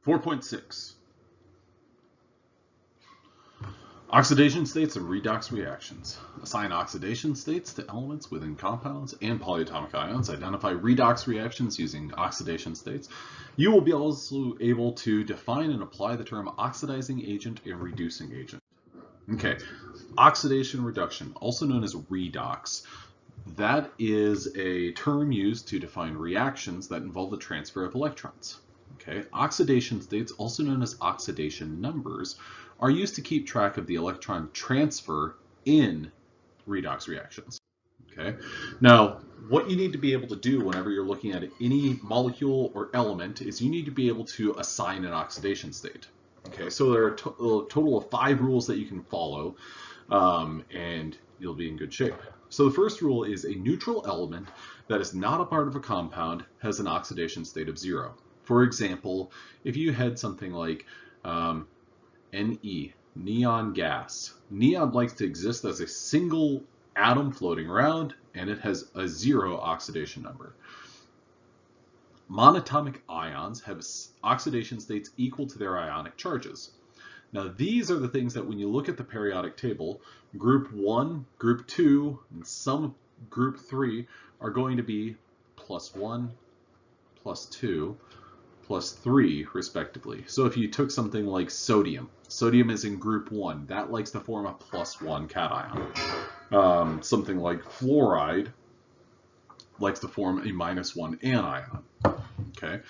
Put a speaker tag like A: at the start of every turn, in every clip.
A: 4.6. Oxidation states and redox reactions. Assign oxidation states to elements within compounds and polyatomic ions. Identify redox reactions using oxidation states. You will be also able to define and apply the term oxidizing agent and reducing agent. Okay, oxidation reduction, also known as redox. That is a term used to define reactions that involve the transfer of electrons. Okay, oxidation states, also known as oxidation numbers, are used to keep track of the electron transfer in redox reactions. Okay, now what you need to be able to do whenever you're looking at any molecule or element is you need to be able to assign an oxidation state. Okay, so there are a total of 5 rules that you can follow, and you'll be in good shape. So the first rule is a neutral element that is not a part of a compound has an oxidation state of 0. For example, if you had something like Ne, neon gas. Neon likes to exist as a single atom floating around, and it has a 0 oxidation number. Monatomic ions have oxidation states equal to their ionic charges. Now these are the things that when you look at the periodic table, group 1, group 2, and some group 3 are going to be +1, +2, +3 respectively. So if you took something like sodium, sodium is in group 1, that likes to form a +1 cation. Something like fluoride likes to form a -1 anion. Okay.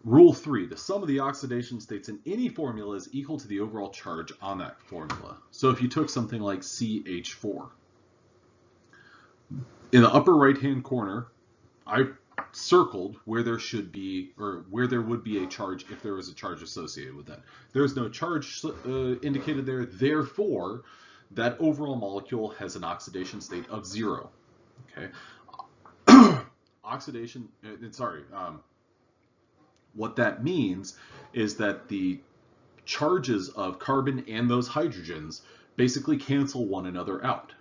A: Rule 3, the sum of the oxidation states in any formula is equal to the overall charge on that formula. So if you took something like CH4, in the upper right hand corner, I circled where there should be, or where there would be a charge if there was a charge associated with that. There's no charge indicated there, therefore that overall molecule has an oxidation state of 0. Okay. What that means is that the charges of carbon and those hydrogens basically cancel one another out.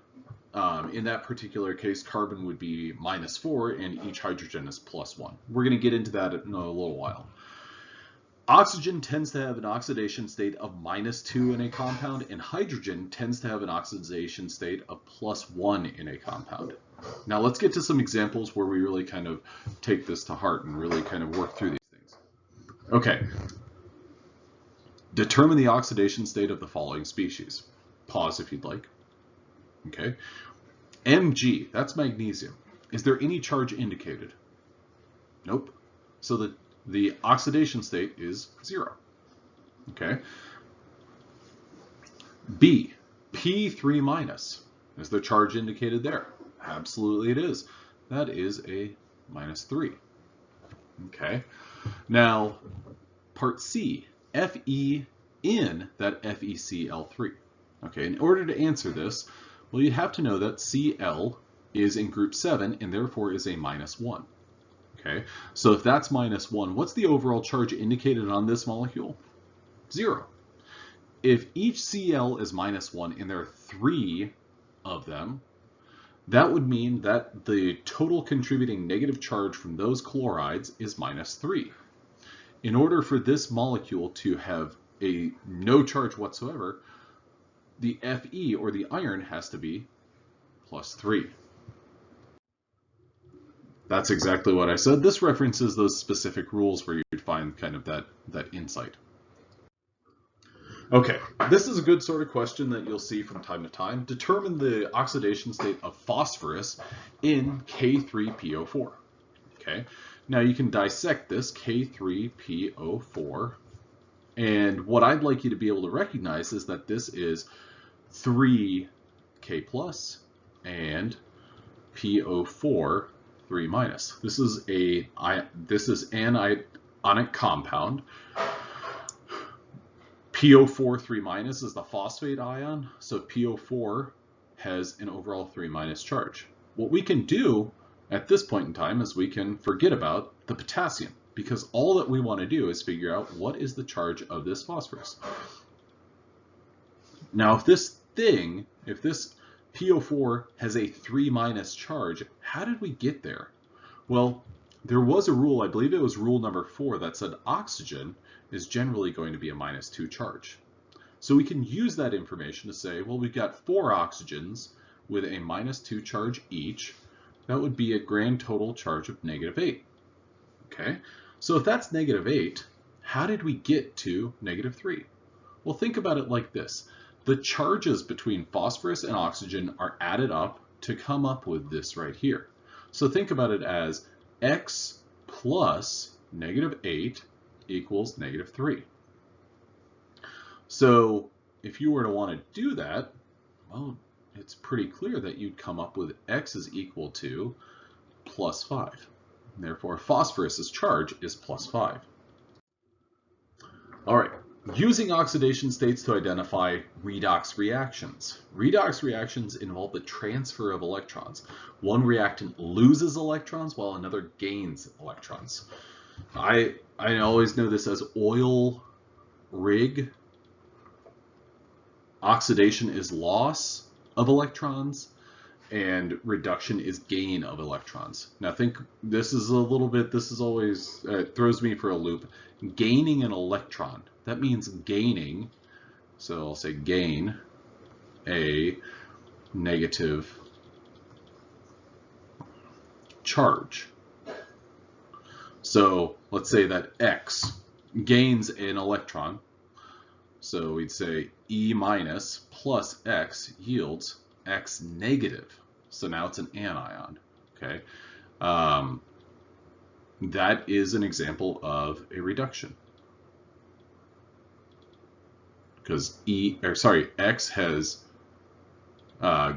A: In that particular case, carbon would be -4 and each hydrogen is +1. We're going to get into that in a little while. Oxygen tends to have an oxidation state of -2 in a compound, and hydrogen tends to have an oxidation state of +1 in a compound. Now let's get to some examples where we really kind of take this to heart and really kind of work through these things. Okay. Determine the oxidation state of the following species. Pause if you'd like. Okay. Mg, that's magnesium. Is there any charge indicated? Nope. So the oxidation state is 0. Okay. B, P3-. Is there charge indicated there? Absolutely it is. That is a -3. Okay. Now, part C, Fe in that FeCl3. Okay, in order to answer this, well, you have to know that Cl is in group 7 and therefore is a -1. Okay, so if that's -1, what's the overall charge indicated on this molecule? 0. If each Cl is -1 and there are 3 of them, that would mean that the total contributing negative charge from those chlorides is -3. In order for this molecule to have a no charge whatsoever, the Fe, or the iron, has to be +3. That's exactly what I said. This references those specific rules where you'd find kind of that insight. Okay, this is a good sort of question that you'll see from time to time. Determine the oxidation state of phosphorus in K3PO4. Okay, now you can dissect this K3PO4, and what I'd like you to be able to recognize is that this is 3K+ and PO4 3-. This is an ionic compound. PO4 3- is the phosphate ion, so PO4 has an overall 3- charge. What we can do at this point in time is we can forget about the potassium, because all that we want to do is figure out what is the charge of this phosphorus. Now, if this PO4 has a 3- charge, how did we get there? Well, there was a rule, I believe it was rule number 4, that said oxygen is generally going to be a -2 charge. So we can use that information to say, well, we've got 4 oxygens with a -2 charge each. That would be a grand total charge of -8. Okay, so if that's -8, how did we get to -3? Well, think about it like this. The charges between phosphorus and oxygen are added up to come up with this right here. So think about it as x plus -8 equals -3. So if you were to want to do that, well, it's pretty clear that you'd come up with x is equal to +5. Therefore, phosphorus's charge is +5. All right, using oxidation states to identify redox reactions. Redox reactions involve the transfer of electrons. One reactant loses electrons while another gains electrons. I always know this as oil rig. Oxidation is loss of electrons, and reduction is gain of electrons. Now think, this is always, it throws me for a loop. Gaining an electron, that means gaining, so I'll say gain a negative charge. So let's say that X gains an electron. So we'd say E minus plus X yields X negative. So now it's an anion. Okay, that is an example of a reduction because X has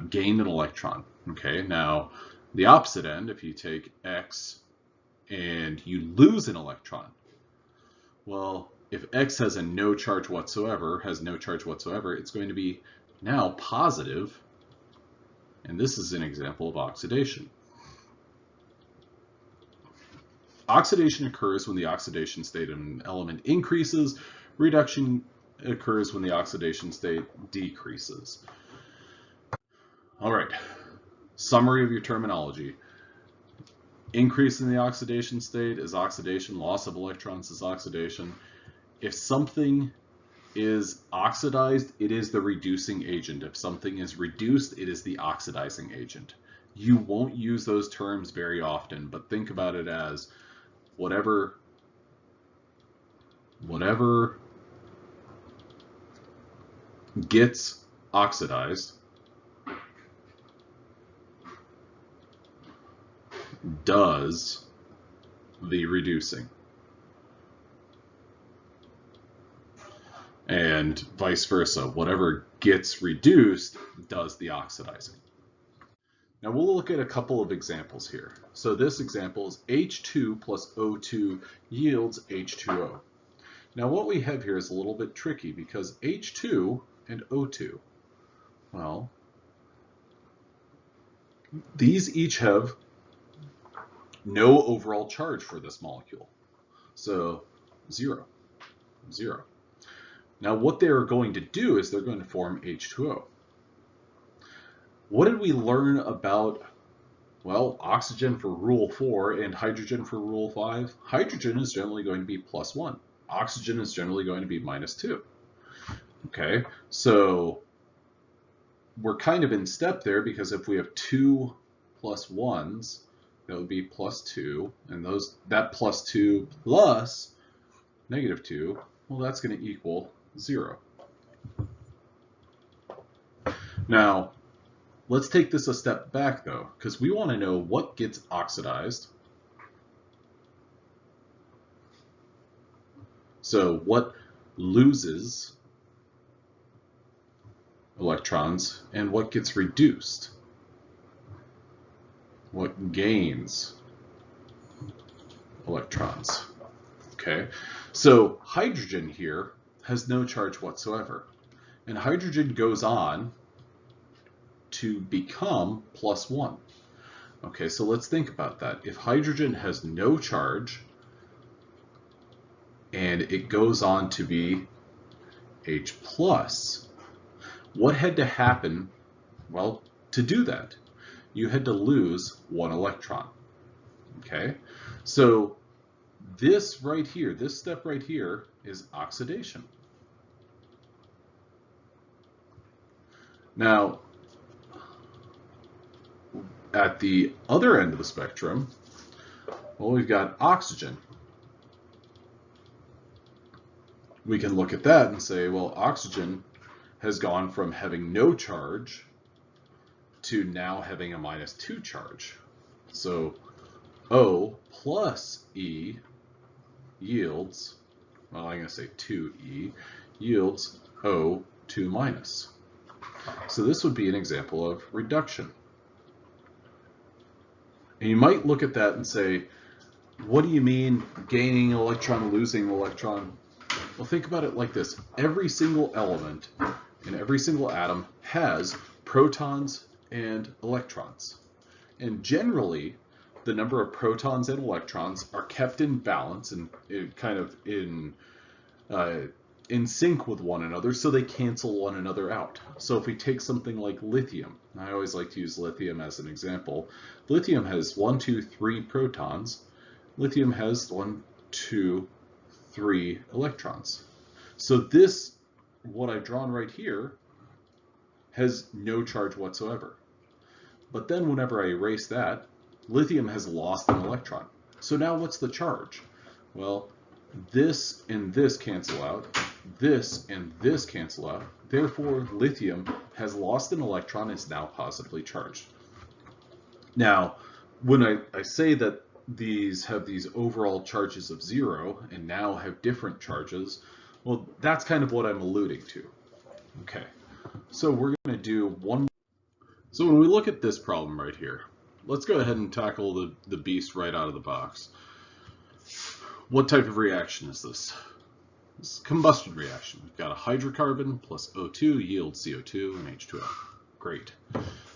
A: gained an electron. Okay, now the opposite end, if you take X and you lose an electron, well, if X has no charge whatsoever, it's going to be now positive, and this is an example of oxidation. Oxidation occurs when the oxidation state of an element increases. Reduction occurs when the oxidation state decreases. All right, summary of your terminology. Increase in the oxidation state is oxidation, loss of electrons is oxidation. If something is oxidized, it is the reducing agent. If something is reduced, it is the oxidizing agent. You won't use those terms very often, but think about it as whatever gets oxidized does the reducing, and vice versa. Whatever gets reduced does the oxidizing. Now we'll look at a couple of examples here. So this example is H2 plus O2 yields H2O. Now what we have here is a little bit tricky because H2 and O2, well, these each have no overall charge for this molecule. So 0, 0. Now what they're going to do is they're going to form H2O. What did we learn about, well, oxygen for rule 4 and hydrogen for rule 5? Hydrogen is generally going to be +1. Oxygen is generally going to be -2. Okay, so we're kind of in step there because if we have 2 +1s, that would be +2, and that +2 plus -2, well, that's going to equal 0. Now, let's take this a step back though, because we want to know what gets oxidized. So what loses electrons and what gets reduced? What gains electrons? Okay, so hydrogen here has no charge whatsoever, and hydrogen goes on to become +1. Okay, so let's think about that. If hydrogen has no charge and it goes on to be H+, what had to happen? Well, to do that, you had to lose 1 electron. Okay, So this right here, this step right here is oxidation. Now, at the other end of the spectrum, well, we've got oxygen. We can look at that and say, well, oxygen has gone from having no charge to now having a -2 charge. So O plus E yields, well, I'm going to say 2E, yields O2 minus. So this would be an example of reduction. And you might look at that and say, what do you mean gaining an electron, losing an electron? Well, think about it like this. Every single element in every single atom has protons and electrons. And generally, the number of protons and electrons are kept in balance and kind of in sync with one another, so they cancel one another out. So if we take something like lithium, I always like to use lithium as an example. Lithium has 1, 2, 3 protons. Lithium has 1, 2, 3 electrons. So this, what I've drawn right here, has no charge whatsoever. But then whenever I erase that, lithium has lost an electron. So now what's the charge? Well, this and this cancel out, this and this cancel out. Therefore, lithium has lost an electron and is now positively charged. Now, when I say that these have these overall charges of 0 and now have different charges, well, that's kind of what I'm alluding to. Okay, so we're going to do one. So when we look at this problem right here, let's go ahead and tackle the beast right out of the box. What type of reaction is this? This is a combustion reaction. We've got a hydrocarbon plus O2 yields CO2 and H2O. Great.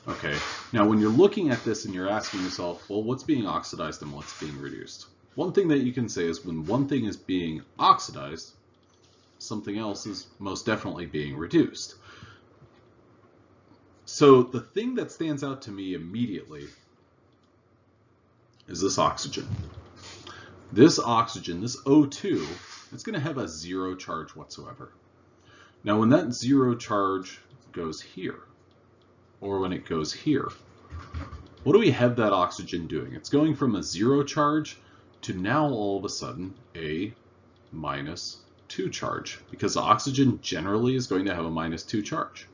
A: Okay, now when you're looking at this and you're asking yourself, well, what's being oxidized and what's being reduced? One thing that you can say is when one thing is being oxidized, something else is most definitely being reduced. So the thing that stands out to me immediately is this oxygen. This oxygen, this O2, it's going to have a 0 charge whatsoever. Now when that 0 charge goes here, or when it goes here, what do we have that oxygen doing? It's going from a 0 charge to now all of a sudden a -2 charge, because the oxygen generally is going to have a -2 charge.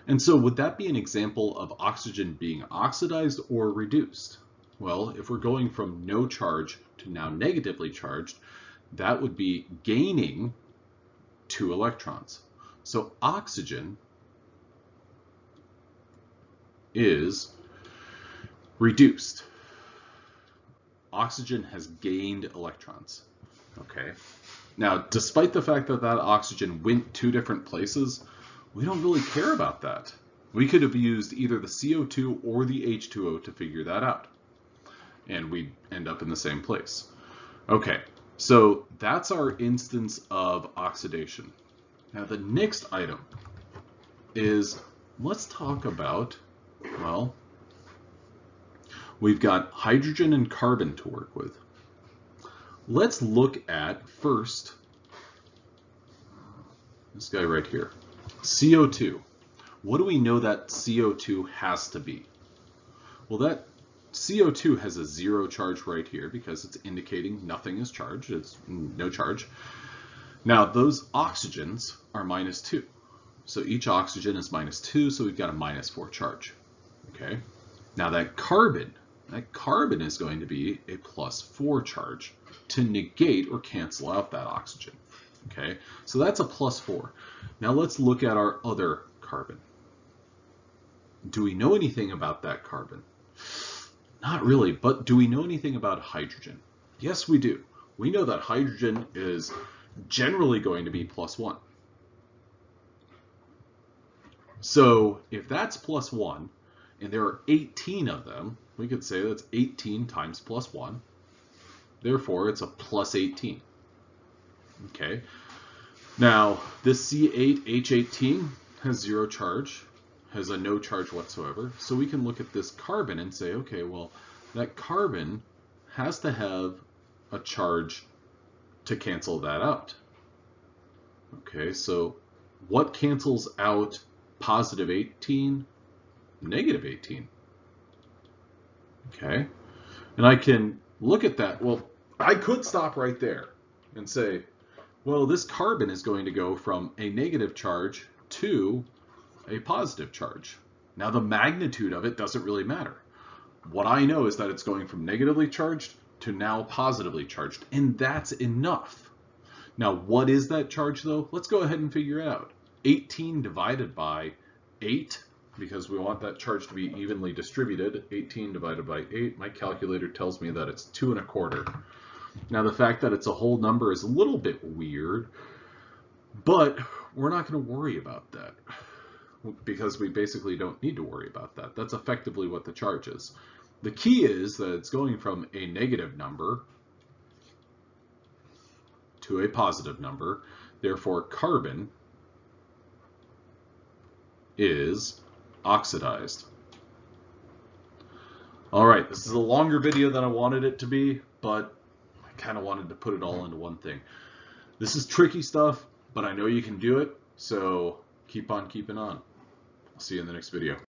A: And so would that be an example of oxygen being oxidized or reduced? Well, if we're going from no charge to now negatively charged, that would be gaining 2 electrons. So oxygen is reduced. Oxygen has gained electrons. Okay. Now, despite the fact that that oxygen went 2 different places, we don't really care about that. We could have used either the CO2 or the H2O to figure that out, and we'd end up in the same place. Okay, so that's our instance of oxidation. Now the next item is, let's talk about, well, we've got hydrogen and carbon to work with. Let's look at first this guy right here, CO2. What do we know that CO2 has to be? Well, that CO2 has a 0 charge right here because it's indicating nothing is charged. It's no charge. Now, those oxygens are -2. So each oxygen is -2, so we've got a -4 charge. Okay. Now that carbon is going to be a +4 charge to negate or cancel out that oxygen. Okay, so that's a +4. Now let's look at our other carbon. Do we know anything about that carbon? Not really, but do we know anything about hydrogen? Yes, we do. We know that hydrogen is generally going to be +1. So if that's +1, and there are 18 of them, we could say that's 18 times +1. Therefore, it's a +18. Okay. Now, this C8H18 has 0 charge, has a no charge whatsoever. So we can look at this carbon and say, okay, well, that carbon has to have a charge to cancel that out. Okay, so what cancels out positive 18, negative 18? Okay, and I can look at that. Well, I could stop right there and say, well, this carbon is going to go from a negative charge to a positive charge. Now, the magnitude of it doesn't really matter. What I know is that it's going from negatively charged to now positively charged, and that's enough. Now, what is that charge, though? Let's go ahead and figure it out. 18 divided by 8, because we want that charge to be evenly distributed. 18 divided by 8, my calculator tells me that it's 2 1/4. Now, the fact that it's a whole number is a little bit weird, but we're not going to worry about that because we basically don't need to worry about that. That's effectively what the charge is. The key is that it's going from a negative number to a positive number. Therefore, carbon is oxidized. All right, this is a longer video than I wanted it to be, but I kind of wanted to put it all into one thing. This is tricky stuff, but I know you can do it, so keep on keeping on. I'll see you in the next video.